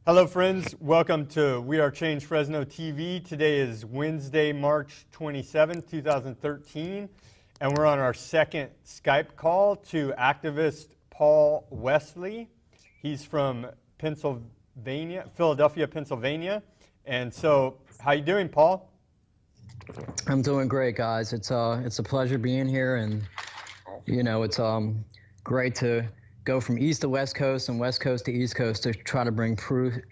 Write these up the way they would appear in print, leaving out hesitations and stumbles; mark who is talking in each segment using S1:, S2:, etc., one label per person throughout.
S1: Hello friends, welcome to WeAreChange Fresno TV. Today is Wednesday, March 27, 2013, and we're on our second Skype call to activist Paul Wesley. He's from Philadelphia, Pennsylvania. And so, how you doing, Paul?
S2: I'm doing great, guys. It's a pleasure being here, and it's great to go from East to West Coast and West Coast to East Coast to try to bring truth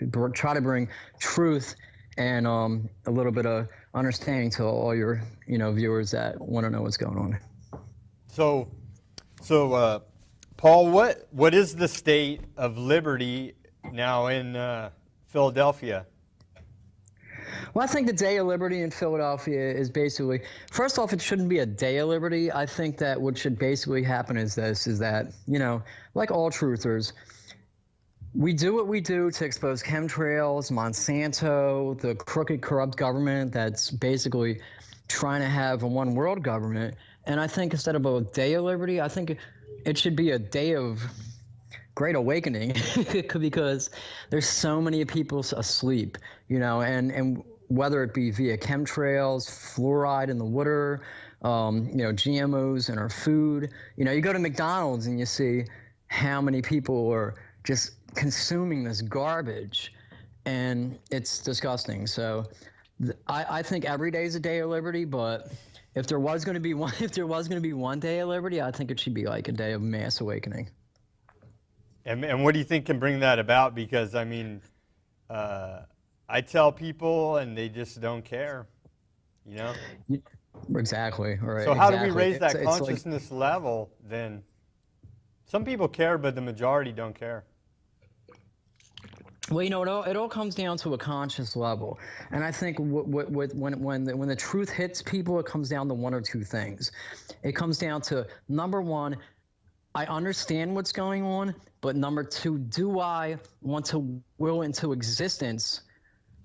S2: and a little bit of understanding to all your viewers that want to know what's going on.
S1: So Paul, what is the state of liberty now in Philadelphia?
S2: Well, I think the Day of Liberty in Philadelphia is basically, first off, it shouldn't be a Day of Liberty. I think that what should basically happen is that, like all truthers, we do what we do to expose chemtrails, Monsanto, the crooked, corrupt government that's basically trying to have a one world government. And I think instead of a Day of Liberty, I think it should be a day of great awakening because there's so many people asleep, and whether it be via chemtrails, fluoride in the water, GMOs in our food. You go to McDonald's and you see how many people are just consuming this garbage, and it's disgusting. So I think every day is a day of liberty, but if there was going to be one day of liberty, I think it should be like a day of mass awakening.
S1: And what do you think can bring that about? Because, I tell people and they just don't care,
S2: Exactly. Right.
S1: So how do we raise that consciousness level then? Some people care, but the majority don't care.
S2: Well, it all comes down to a conscious level. And I think when the truth hits people, it comes down to one or two things. It comes down to, number one, I understand what's going on, but number two, do I want to will into existence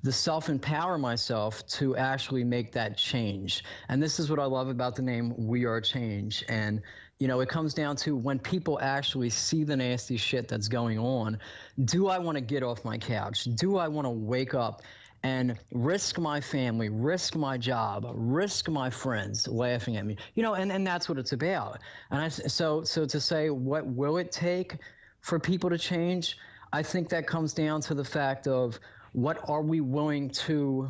S2: the self-empower myself to actually make that change? And this is what I love about the name WeAreChange. And, it comes down to when people actually see the nasty shit that's going on, do I want to get off my couch? Do I want to wake up and risk my family, risk my job, risk my friends laughing at me? And that's what it's about. And so to say, what will it take for people to change? I think that comes down to the fact of, what are we willing to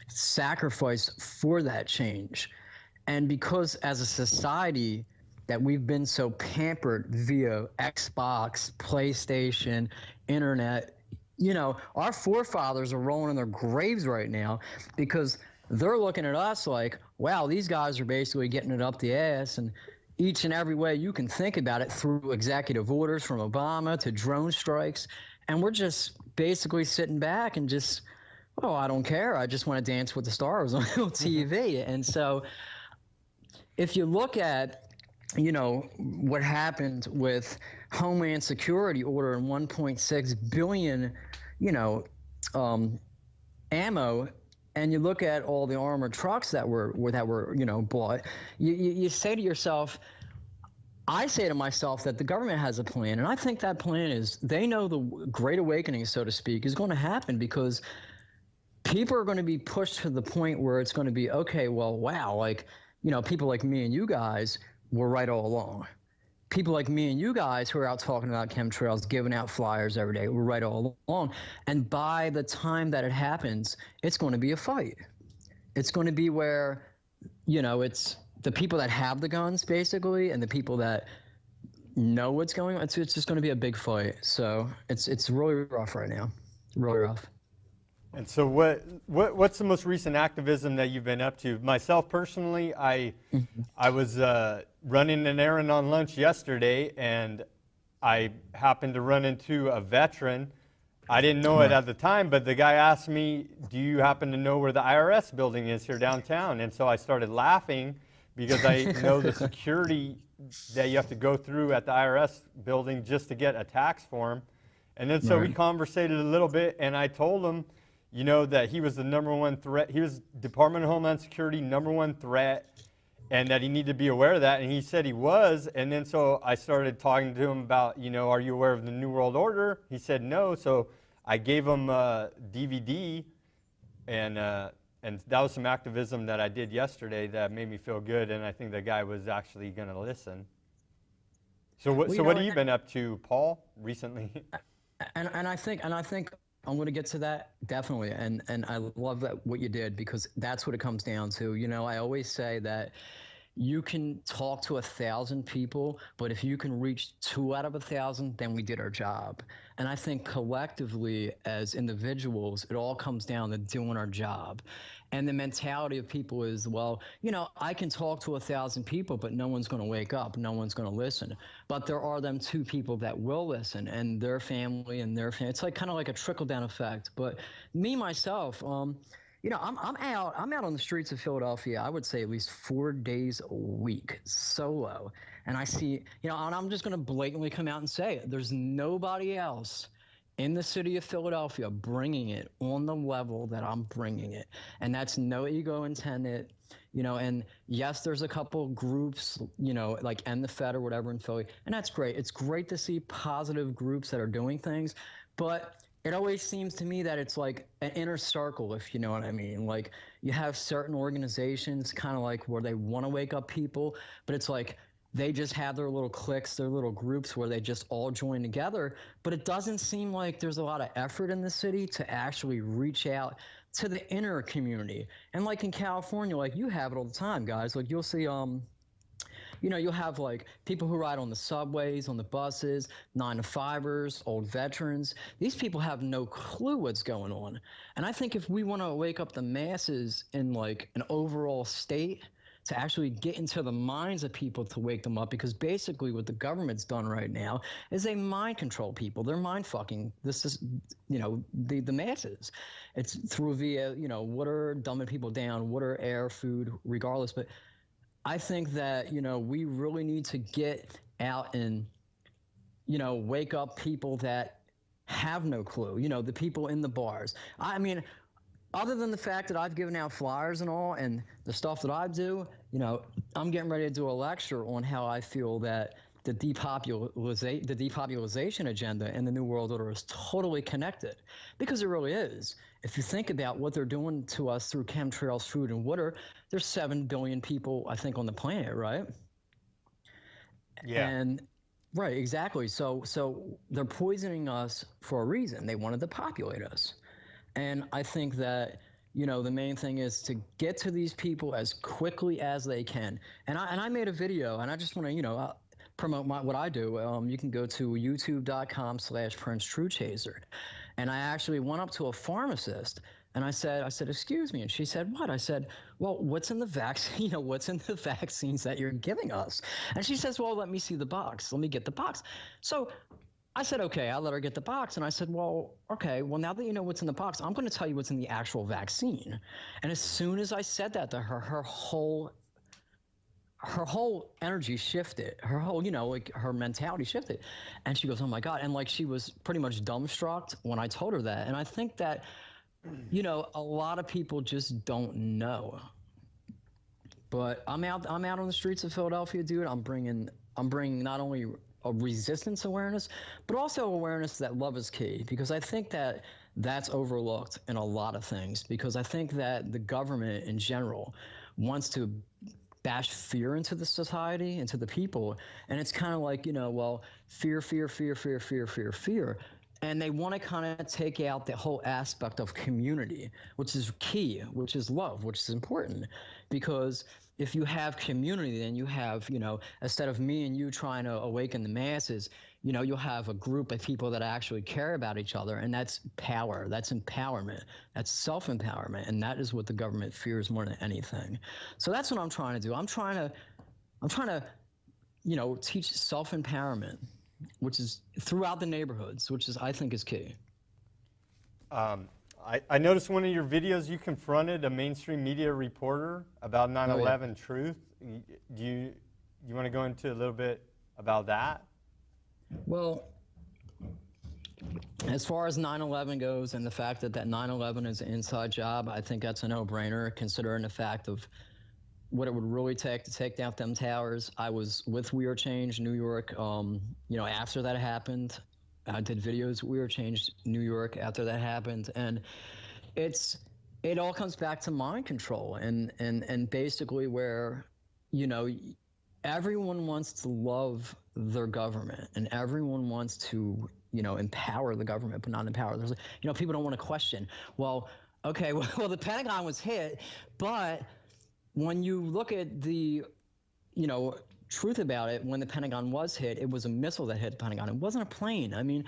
S2: sacrifice for that change? And because as a society that we've been so pampered via Xbox, PlayStation, internet, our forefathers are rolling in their graves right now because they're looking at us like, wow, these guys are basically getting it up the ass, and each and every way you can think about it, through executive orders from Obama to drone strikes. And we're just basically sitting back and just, oh, I don't care. I just want to dance with the stars on TV. And so if you look at, what happened with Homeland Security ordering 1.6 billion, ammo, and you look at all the armored trucks that were bought, you say to yourself, I say to myself that the government has a plan, and I think that plan is, they know the Great Awakening, so to speak, is going to happen because people are going to be pushed to the point where it's going to be, okay, well, wow, people like me and you guys were right all along. People like me and you guys who are out talking about chemtrails, giving out flyers every day, were right all along. And by the time that it happens, it's going to be a fight. It's going to be where, it's the people that have the guns, basically, and the people that know what's going on. It's just going to be a big fight. So it's really rough right now. Really rough.
S1: And so what's the most recent activism that you've been up to? Myself personally, I was running an errand on lunch yesterday, and I happened to run into a veteran. I didn't know it at the time, but the guy asked me, do you happen to know where the IRS building is here downtown? And so I started laughing because I know the security that you have to go through at the IRS building just to get a tax form. And then so we conversated a little bit, and I told him, that he was the #1 threat. He was Department of Homeland Security #1 threat, and that he needed to be aware of that. And he said he was. And then so I started talking to him about, are you aware of the New World Order? He said no. So I gave him a DVD, and that was some activism that I did yesterday that made me feel good, and I think the guy was actually going to listen. So what have you been up to, Paul, recently?
S2: And I think I'm going to get to that definitely, and I love that what you did, because that's what it comes down to. You know, I always say that you can talk to 1,000 people, but if you can reach 2 out of 1,000, then we did our job. And I think collectively as individuals, it all comes down to doing our job. And the mentality of people is, well, you know, I can talk to 1,000 people, but no one's going to wake up. No one's going to listen. But there are them 2 people that will listen, and their family and their family. It's like kind of like a trickle down effect. But me, myself, you know, I'm out on the streets of Philadelphia, I would say at least 4 days a week, solo. And I see, you know, and I'm just going to blatantly come out and say it. There's nobody else in the city of Philadelphia bringing it on the level that I'm bringing it. And that's no ego intended, you know, and yes, there's a couple groups, you know, like End the Fed or whatever in Philly, and that's great. It's great to see positive groups that are doing things, but it always seems to me that it's like an inner circle, if you know what I mean. Like you have certain organizations kind of like where they want to wake up people, but it's like they just have their little cliques, their little groups where they just all join together. But it doesn't seem like there's a lot of effort in the city to actually reach out to the inner community. And like in California, like you have it all the time, guys. Like you'll see, you know, you'll have like people who ride on the subways, on the buses, 9-to-5ers, old veterans. These people have no clue what's going on. And I think if we want to wake up the masses in like an overall state to actually get into the minds of people to wake them up, because basically what the government's done right now is they mind control people. They're mind fucking this is, you know, the masses. It's through via, you know, water, dumbing people down, water, air, food, regardless. But I think that, you know, we really need to get out and, you know, wake up people that have no clue, you know, the people in the bars. I mean, other than the fact that I've given out flyers and all and the stuff that I do, you know, I'm getting ready to do a lecture on how I feel that the depopulation agenda and the New World Order is totally connected, because it really is. If you think about what they're doing to us through chemtrails, food, and water, there's 7 billion people, I think, on the planet, right?
S1: Yeah.
S2: And right, exactly. So they're poisoning us for a reason. They wanted to populate us. And I think that, you know, the main thing is to get to these people as quickly as they can. And I made a video, and I just want to, you know, promote what I do. You can go to youtube.com/Princetruthchaser. And I actually went up to a pharmacist and I said, excuse me. And she said, what? I said, well, what's in the vaccine? You know, what's in the vaccines that you're giving us? And she says, well, let me see the box. Let me get the box. So I said, okay, I let her get the box. And I said, well, okay, well, now that you know what's in the box, I'm going to tell you what's in the actual vaccine. And as soon as I said that to her, her whole energy shifted, her whole, you know, like her mentality shifted. And she goes, oh my God. And like, she was pretty much dumbstruck when I told her that. And I think that, you know, a lot of people just don't know. But I'm out on the streets of Philadelphia, dude. I'm bringing not only a resistance awareness, but also awareness that love is key, because I think that that's overlooked in a lot of things, because I think that the government in general wants to bash fear into the society, into the people. And it's kind of like, you know, well, fear. And they want to kind of take out the whole aspect of community, which is key, which is love, which is important. Because if you have community, then you have, you know, instead of me and you trying to awaken the masses, you know, you'll have a group of people that actually care about each other. And that's power. That's empowerment. That's self-empowerment. And that is what the government fears more than anything. So that's what I'm trying to do. I'm trying to, you know, teach self-empowerment, which is throughout the neighborhoods, which is, I think, is key.
S1: I noticed one of your videos you confronted a mainstream media reporter about 9/11 truth. Do you want to go into a little bit about that?
S2: Well, as far as 9/11 goes, and the fact that 9/11 is an inside job, I think that's a no-brainer, considering the fact of what it would really take to take down them towers. I was with WeAreChange New York, you know, after that happened, I did videos. WeAreChange New York after that happened, and it all comes back to mind control and basically where, you know, everyone wants to love their government and everyone wants to, you know, empower the government, but not empower. There's, you know, people don't want to question. Well, okay, well, the Pentagon was hit, but when you look at the, you know, truth about it, when the Pentagon was hit, it was a missile that hit the Pentagon. It wasn't a plane. I mean,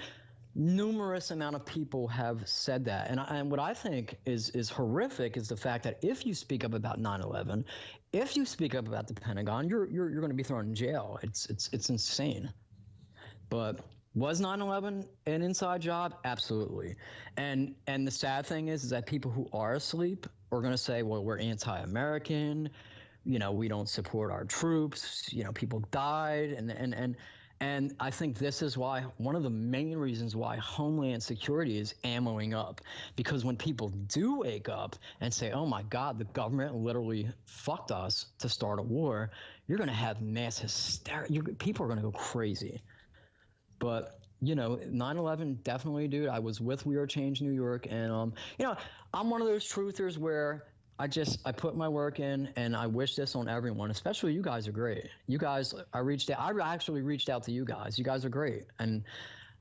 S2: numerous amount of people have said that, and what I think is horrific is the fact that if you speak up about 9/11, if you speak up about the Pentagon, you're going to be thrown in jail. It's insane. But was 9/11 an inside job? Absolutely. And the sad thing is that people who are asleep are going to say, well, we're anti-American, you know, we don't support our troops, you know, people died, and I think this is why, one of the main reasons why Homeland Security is ammoing up. Because when people do wake up and say, oh my God, the government literally fucked us to start a war, you're going to have mass hysteria. People are going to go crazy. But, you know, 9/11, definitely, dude. I was with WeAreChange New York, and, you know, I'm one of those truthers where I put my work in, and I wish this on everyone, especially you guys are great. You guys, I actually reached out to you guys. You guys are great. And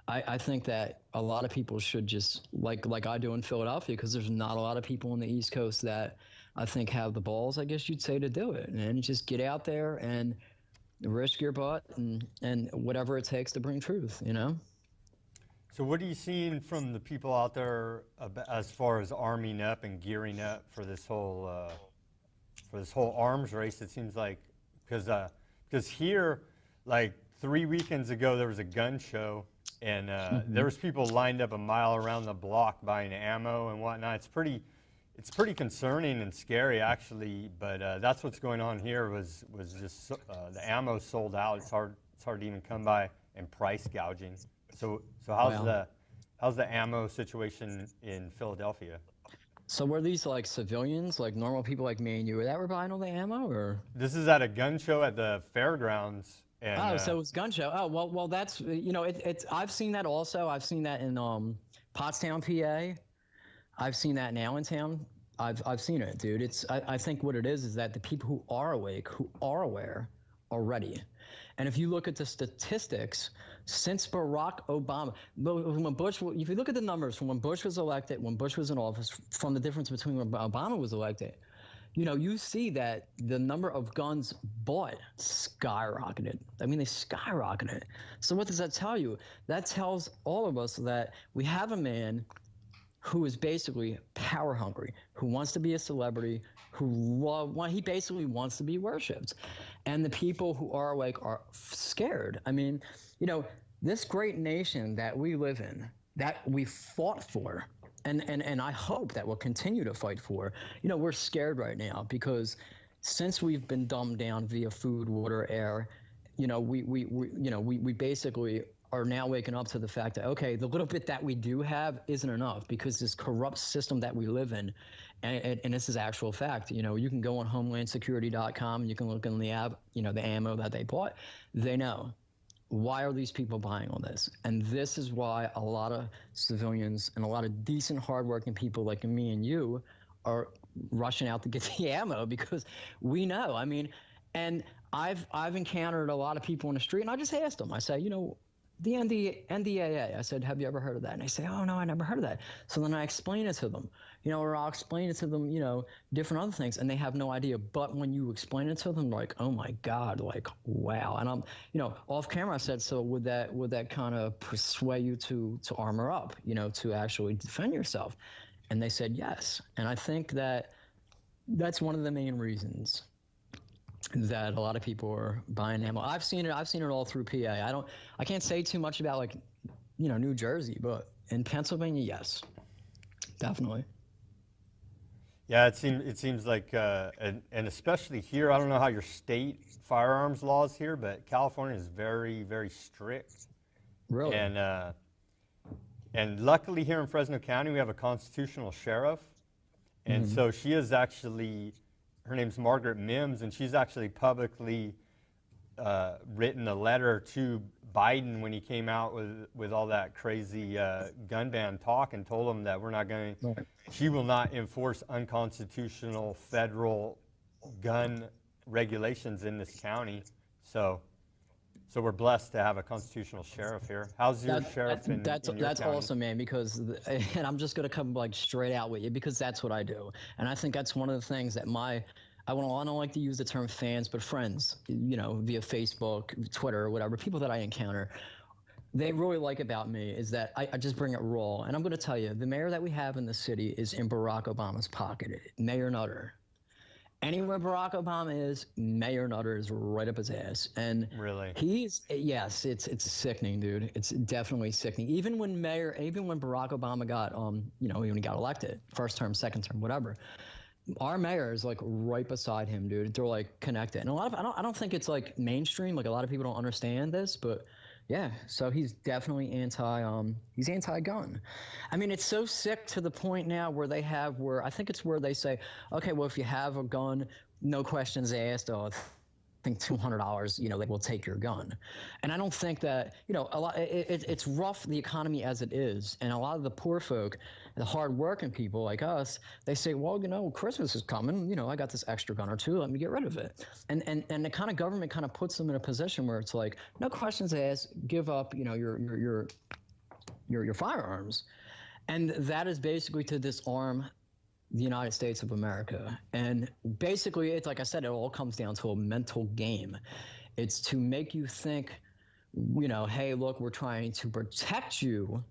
S2: I think that a lot of people should just, like I do in Philadelphia, because there's not a lot of people on the East Coast that I think have the balls, I guess you'd say, to do it. And just get out there and risk your butt and whatever it takes to bring truth, you know?
S1: So what are you seeing from the people out there as far as arming up and gearing up for this whole arms race? It seems like, because here, like 3 weekends ago, there was a gun show, and there was people lined up a mile around the block buying ammo and whatnot. It's pretty concerning and scary, actually. But that's what's going on here. Was just the ammo sold out. It's hard to even come by, and price gouging. So how's the ammo situation in Philadelphia?
S2: So were these like civilians, like normal people like me and you, that were buying all the ammo, or?
S1: This is at a gun show at the fairgrounds. And,
S2: so it was gun show. Oh, well, that's, you know, it's I've seen that also. I've seen that in Pottstown, PA. I've seen that in Allentown. I've seen it, dude. I think what it is that the people who are awake, who are aware, are ready. And if you look at the statistics, since Barack Obama, when Bush, if you look at the numbers from when Bush was elected, when Bush was in office, from the difference between when Obama was elected, you know, you see that the number of guns bought skyrocketed. I mean, they skyrocketed. So what does that tell you? That tells all of us that we have a man who is basically power hungry, who wants to be a celebrity, he basically wants to be worshipped. And the people who are awake are scared. I mean, you know, this great nation that we live in, that we fought for, and I hope that we'll continue to fight for, you know, we're scared right now because since we've been dumbed down via food, water, air, you know, we basically are now waking up to the fact that, okay, the little bit that we do have isn't enough because this corrupt system that we live in, and this is actual fact, you know, you can go on homelandsecurity.com, you can look in the app, you know, the ammo that they bought, they know. Why are these people buying all this? And this is why a lot of civilians and a lot of decent, hardworking people like me and you are rushing out to get the ammo because we know. I mean, and I've encountered a lot of people in the street, and I just asked them. I say, you know, the NDAA. I said, have you ever heard of that? And they say, oh, no, I never heard of that. So then I explain it to them, you know, or I'll explain it to them, you know, different other things, and they have no idea. But when you explain it to them, like, oh, my God, like, wow. And I'm, you know, off camera, I said, so would that kind of persuade you to armor up, you know, to actually defend yourself? And they said yes. And I think that that's one of the main reasons that a lot of people are buying ammo. I've seen it all through PA. I can't say too much about, like, you know, New Jersey, but in Pennsylvania, yes, definitely.
S1: Yeah, it seems like, and especially here, I don't know how your state firearms laws here, but California is very, very strict.
S2: Really?
S1: And luckily here in Fresno County, we have a constitutional sheriff, and so she is actually, her name's Margaret Mims, and she's actually publicly written a letter to Biden when he came out with all that crazy gun ban talk and told him that we're not going to,
S2: Right.
S1: she will not enforce unconstitutional federal gun regulations in this county. So we're blessed to have a constitutional sheriff here. How's your sheriff in your
S2: That's
S1: county?
S2: awesome, man. Because and I'm just gonna come like straight out with you because that's what I do, and I think that's one of the things that I don't like to use the term fans, but friends, via Facebook, Twitter, or whatever, people that I encounter, they really like about me is that I just bring it raw. And I'm going to tell you, the mayor that we have in the city is in Barack Obama's pocket, Mayor Nutter. Anywhere Barack Obama is, Mayor Nutter is right up his ass. And
S1: Really?
S2: yes, it's sickening, dude. It's definitely sickening. Even when Barack Obama got, when he got elected, first term, second term, whatever, our mayor is like right beside him, dude. They're like connected. And I don't think it's like mainstream. Like a lot of people don't understand this, but yeah, so he's definitely he's anti-gun. I mean, it's so sick to the point now where I think it's where they say, okay, well, if you have a gun, no questions asked, I think $200, they will take your gun. And I don't think that, a lot, it's rough, the economy as it is. And a lot of the poor folk, the hard-working people like us, they say, well, Christmas is coming. I got this extra gun or two. Let me get rid of it. And the kind of government kind of puts them in a position where it's like, no questions asked, give up, your firearms. And that is basically to disarm the United States of America. And basically, it's like I said, it all comes down to a mental game. It's to make you think, hey, look, we're trying to protect you,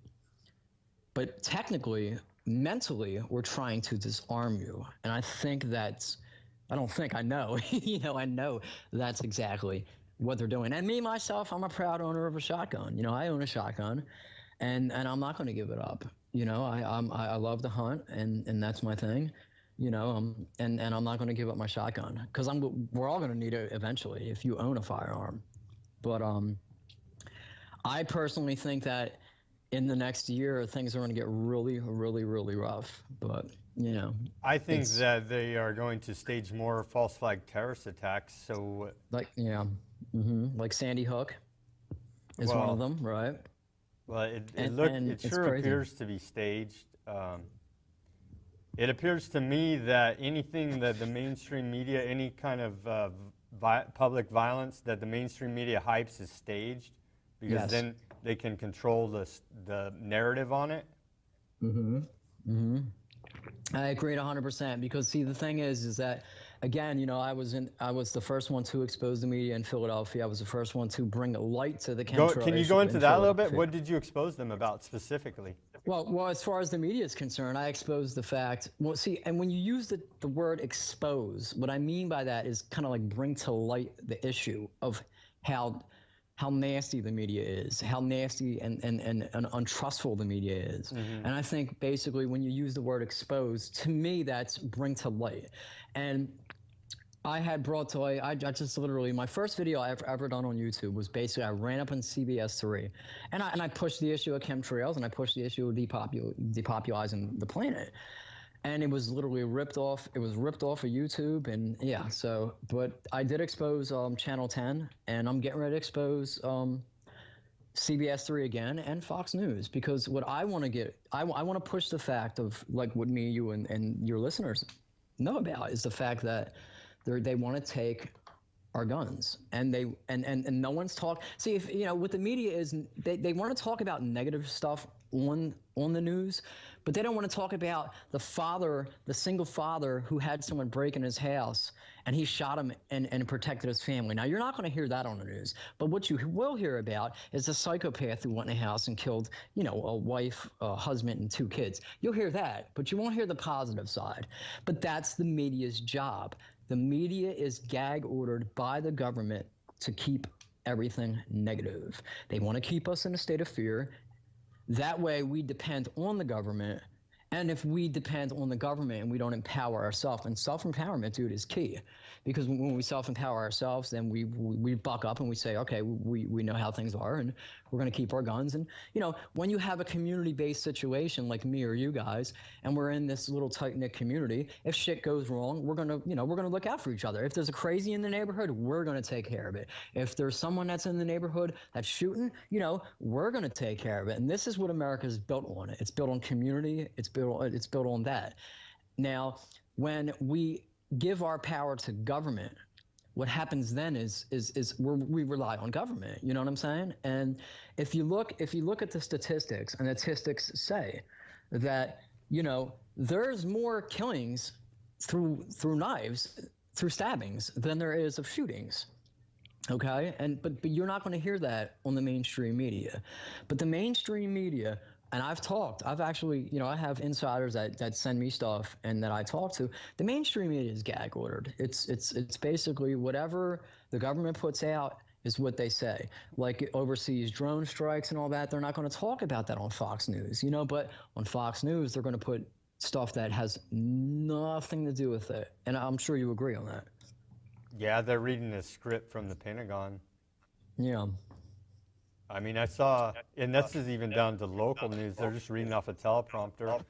S2: but technically, mentally, we're trying to disarm you. And I think I know, I know that's exactly what they're doing. And me, myself, I'm a proud owner of a shotgun. I own a shotgun, and I'm not going to give it up. I love to hunt, and that's my thing. And I'm not going to give up my shotgun because we're all going to need it eventually if you own a firearm. But I personally think that in the next year things are going to get really, really, really rough. But
S1: I think that they are going to stage more false flag terrorist attacks. So
S2: like like Sandy Hook is one of them, right?
S1: Well, it sure appears to be staged. It appears to me that anything that the mainstream media, any kind of public violence that the mainstream media hypes is staged, because then they can control the narrative on it.
S2: I agree 100% because see, the thing is that again, I was the first one to expose the media in Philadelphia. I was the first one to bring light to the chemtrail.
S1: Can you go into that a little bit? What did you expose them about specifically?
S2: Well, as far as the media is concerned, I exposed the fact. Well, see, and when you use the word expose, what I mean by that is kind of like bring to light the issue of how nasty the media is, how nasty and untrustful the media is. And I think basically when you use the word expose, to me, that's bring to light. And I had brought to light, I just literally, my first video I've ever done on YouTube was basically I ran up on CBS 3 and I pushed the issue of chemtrails and I pushed the issue of depopulizing the planet. And it was literally ripped off. It was ripped off of YouTube, and yeah. So, but I did expose Channel 10, and I'm getting ready to expose CBS 3 again and Fox News because what I want to get, I want to push the fact of like what me, you, and your listeners know about is the fact that they want to take our guns, and no one's talk. See, if what the media is, they want to talk about negative stuff on the news, but they don't want to talk about the single father who had someone break in his house and he shot him and protected his family. Now, you're not going to hear that on the news, but what you will hear about is the psychopath who went in a house and killed, a wife, a husband, and 2 kids. You'll hear that, but you won't hear the positive side. But that's the media's job. The media is gag ordered by the government to keep everything negative. They want to keep us in a state of fear. That way we depend on the government And if we depend on the government and we don't empower ourselves, and self-empowerment, dude, is key, because when we self-empower ourselves, then we buck up and we say, okay, we know how things are, and we're going to keep our guns. And when you have a community-based situation like me or you guys, and we're in this little tight-knit community, if shit goes wrong, we're gonna look out for each other. If there's a crazy in the neighborhood, we're gonna take care of it. If there's someone that's in the neighborhood that's shooting, we're gonna take care of it. And this is what America's built on. It's built on community. It's built on that. Now, when we give our power to government, what happens then is we rely on government. You know what I'm saying? And if you look at the statistics, and the statistics say that there's more killings through knives, through stabbings, than there is of shootings. Okay, but you're not going to hear that on the mainstream media. But the mainstream media, and I've actually, I have insiders that send me stuff and that I talk to. The mainstream media is gag ordered. It's basically whatever the government puts out is what they say. Like overseas drone strikes and all that, they're not going to talk about that on Fox News, but on Fox News, they're going to put stuff that has nothing to do with it. And I'm sure you agree on that.
S1: Yeah, they're reading a script from the Pentagon.
S2: Yeah.
S1: I mean, I saw, and this is even down to local news. They're just reading off a teleprompter,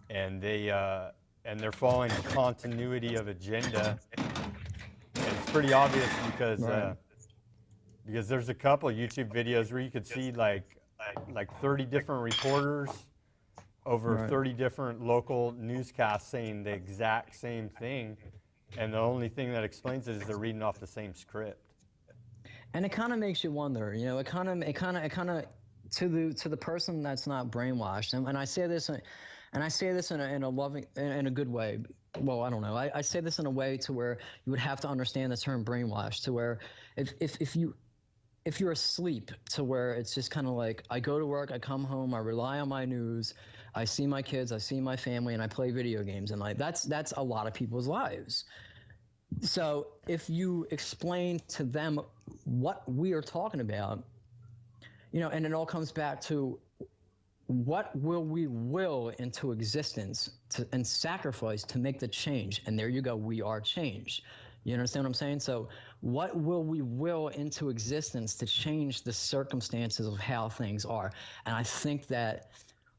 S1: and they're following a continuity of agenda. And it's pretty obvious because because there's a couple YouTube videos where you could see like 30 different reporters over 30 different local newscasts saying the exact same thing, and the only thing that explains it is they're reading off the same script.
S2: And it kind of makes you wonder, it kind of to the person that's not brainwashed, and I say this, in a loving, in a good way. Well, I don't know. I say this in a way to where you would have to understand the term brainwash, to where if you're asleep, to where it's just kind of like, I go to work, I come home, I rely on my news, I see my kids, I see my family, and I play video games, and that's a lot of people's lives. So if you explain to them what we are talking about, and it all comes back to what will we will into existence and sacrifice to make the change. And there you go, we are change. You understand what I'm saying? So what will we will into existence to change the circumstances of how things are? And I think that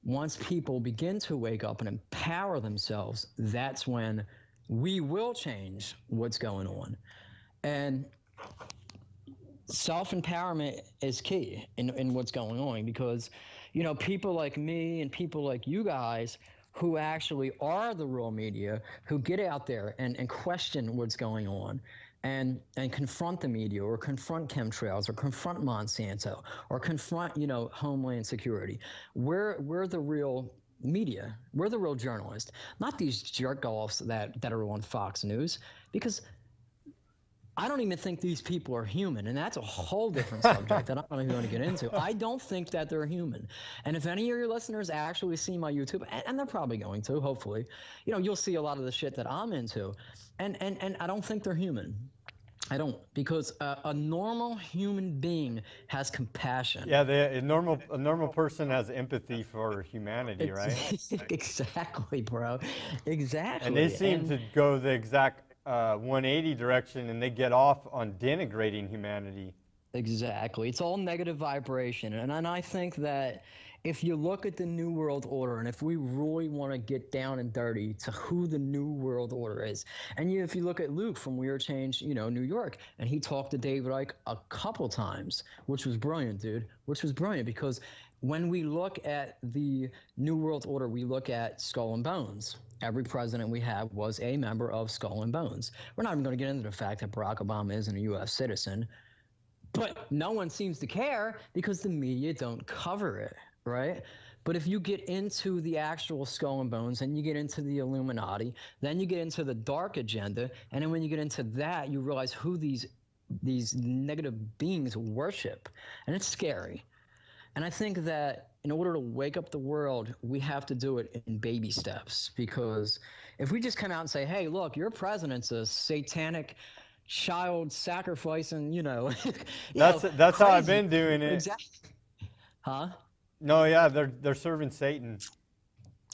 S2: once people begin to wake up and empower themselves, that's when we will change what's going on. And self-empowerment is key in what's going on, because, people like me and people like you guys who actually are the real media, who get out there and question what's going on and confront the media, or confront chemtrails, or confront Monsanto, or confront, Homeland Security. We're the real media. We're the real journalists, not these jerk-offs that are on Fox News, because I don't even think these people are human, and that's a whole different subject that I'm not even going to get into. I don't think that they're human. And if any of your listeners actually see my YouTube, and they're probably going to, hopefully, you'll see a lot of the shit that I'm into, and I don't think they're human. I don't, because a normal human being has compassion.
S1: Yeah, a normal person has empathy for humanity, right?
S2: Exactly, bro. Exactly.
S1: And they seem to go the exact 180 direction, and they get off on denigrating humanity.
S2: Exactly. It's all negative vibration. And I think that if you look at the New World Order, and if we really want to get down and dirty to who the New World Order is, and if you look at Luke from WeAreChange, New York, and he talked to David Icke a couple times, which was brilliant, dude, because when we look at the New World Order, we look at Skull and Bones. Every president we have was a member of Skull and Bones. We're not even going to get into the fact that Barack Obama isn't a U.S. citizen, but no one seems to care because the media don't cover it. Right? But if you get into the actual Skull and Bones, and you get into the Illuminati, then you get into the dark agenda, and then when you get into that, you realize who these negative beings worship, and it's scary. And I think that in order to wake up the world, we have to do it in baby steps, because if we just come out and say, hey, look, your president's a satanic child sacrificing,
S1: that's how I've been doing it.
S2: Exactly. Huh?
S1: No, yeah, they're serving Satan.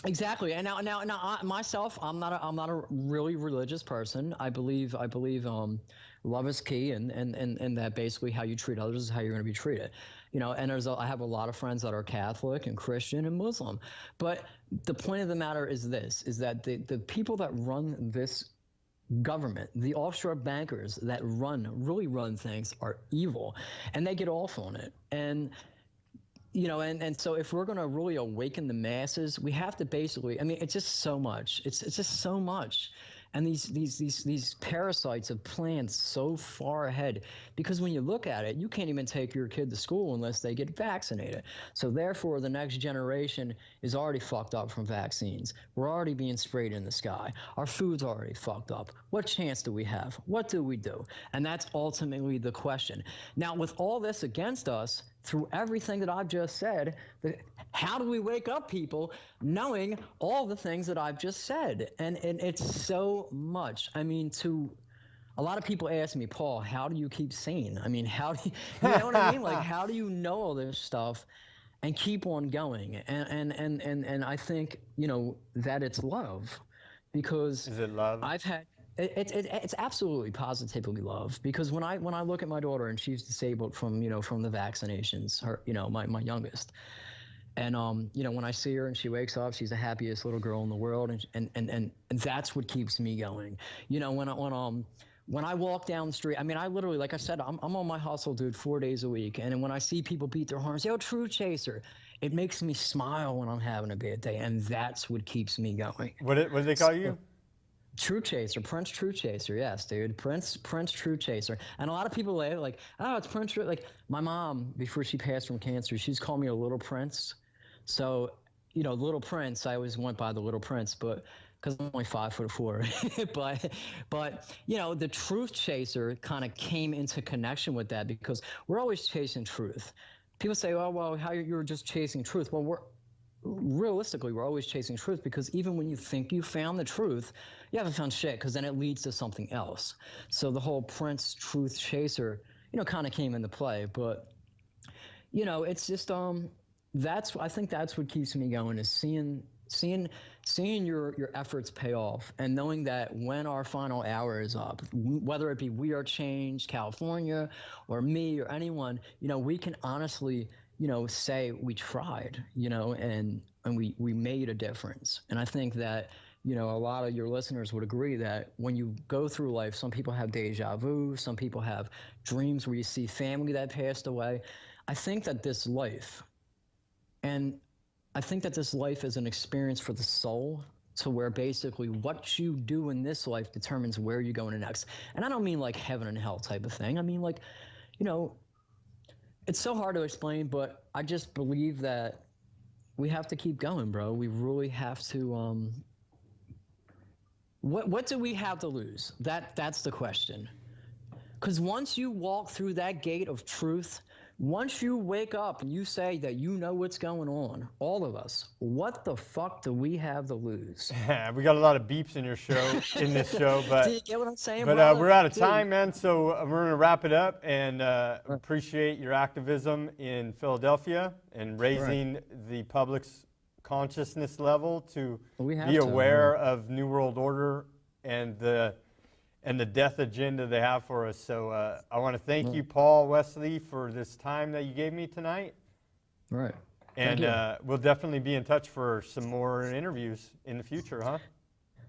S2: Exactly. And now, myself, I'm not a really religious person. I believe love is key, and that basically how you treat others is how you're going to be treated. And I have a lot of friends that are Catholic and Christian and Muslim, but the point of the matter is this: is that the people that run this government, the offshore bankers that really run things, are evil, and they get off on it. And so if we're going to really awaken the masses, we have to basically, I mean, it's just so much. It's just so much. And these parasites have planned so far ahead, because when you look at it, you can't even take your kid to school unless they get vaccinated. So therefore, the next generation is already fucked up from vaccines. We're already being sprayed in the sky. Our food's already fucked up. What chance do we have? What do we do? And that's ultimately the question. Now, with all this against us, through everything that I've just said, how do we wake up people knowing all the things that I've just said? And it's so much. I mean, a lot of people ask me, Paul, how do you keep sane? I mean, how do you know what I mean? Like, how do you know all this stuff and keep on going? And I think, that it's love, because
S1: Is it love?
S2: I've had it's absolutely positively love, because when I look at my daughter, and she's disabled from the vaccinations, her my youngest, and when I see her and she wakes up, she's the happiest little girl in the world, and that's what keeps me going. When I walk down the street, I mean, I literally, like I said, I'm on my hustle, dude, 4 days a week, and when I see people beat their horns, yo, Truth Chaser, it makes me smile when I'm having a bad day, and that's what keeps me going.
S1: What do they call you?
S2: Truth Chaser, Princetruthchaser, yes, dude, Princetruthchaser. And a lot of people like, oh, it's Prince. Like, my mom, before she passed from cancer, she's called me a little prince. So, Little Prince, I always went by the Little Prince, but because I'm only 5'4", but the Truth Chaser kind of came into connection with that, because we're always chasing truth. People say, oh, well, how you're just chasing truth. Well, realistically, we're always chasing truth, because even when you think you found the truth, you haven't found shit, because then it leads to something else. So the whole Princetruthchaser, kind of came into play. But it's just I think that's what keeps me going, is seeing your efforts pay off, and knowing that when our final hour is up, whether it be WeAreChange California or me or anyone, we can honestly say we tried, and we made a difference. And I think that, a lot of your listeners would agree that when you go through life, some people have deja vu, some people have dreams where you see family that passed away. I think that this life is an experience for the soul, to where basically what you do in this life determines where you go in the next. And I don't mean like heaven and hell type of thing. I mean, like, it's so hard to explain, but I just believe that we have to keep going, bro. We really have to. What do we have to lose? That's the question. Because once you walk through that gate of truth, once you wake up and you say that you know what's going on, all of us, what the fuck do we have to lose?
S1: We got a lot of beeps in this show, but
S2: Do you get what I'm saying,
S1: but
S2: brother?
S1: we're out of
S2: Dude.
S1: time, man. So we're gonna wrap it up, and appreciate your activism in Philadelphia and raising the public's consciousness level to be aware of New World Order and the death agenda they have for us. So I want to thank you, Paul, Wesley, for this time that you gave me tonight.
S2: Right.
S1: And we'll definitely be in touch for some more interviews in the future, huh?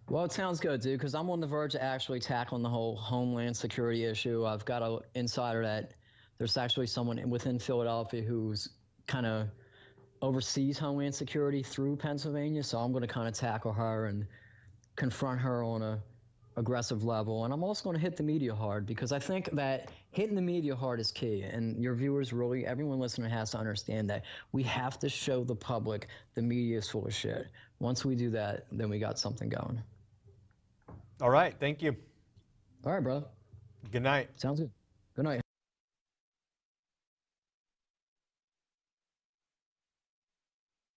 S2: Well, it sounds good, dude, because I'm on the verge of actually tackling the whole homeland security issue. I've got an insider that there's actually someone within Philadelphia who's kind of oversees homeland security through Pennsylvania, so I'm going to kind of tackle her and confront her on a aggressive level. And I'm also going to hit the media hard, because I think that hitting the media hard is key. And your viewers, really, everyone listening has to understand that we have to show the public the media is full of shit. Once we do that, then we got something going.
S1: All right. Thank you.
S2: All right, brother.
S1: Good night.
S2: Sounds good.